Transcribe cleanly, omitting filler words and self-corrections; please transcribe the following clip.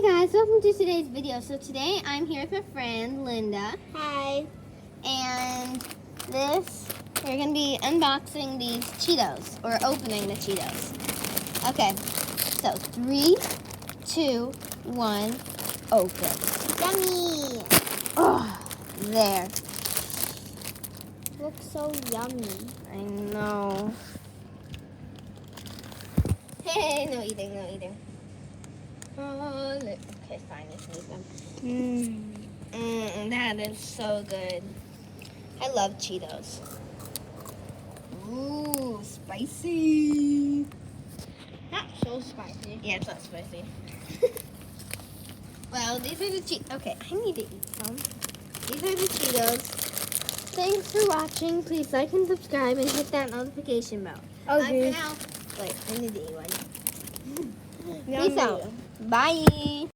Hey guys, welcome to today's video. So today I'm here with my friend Linda. Hi. And we're going to be unboxing these Cheetos, or opening the Cheetos. Okay, so 3, 2, 1, open. Yummy. Oh, there. Looks so yummy. I know. Hey, no eating, no eating. Oh, look. Okay, fine, let's eat them. That is so good. I love Cheetos. Ooh, spicy. Not so spicy. Yeah, it's not spicy. Well, these are the Cheetos. Okay, I need to eat some. These are the Cheetos. Thanks for watching. Please like and subscribe and hit that notification bell. Okay. Bye for now. Wait, I need to eat one. Yummy. Peace out. Bye.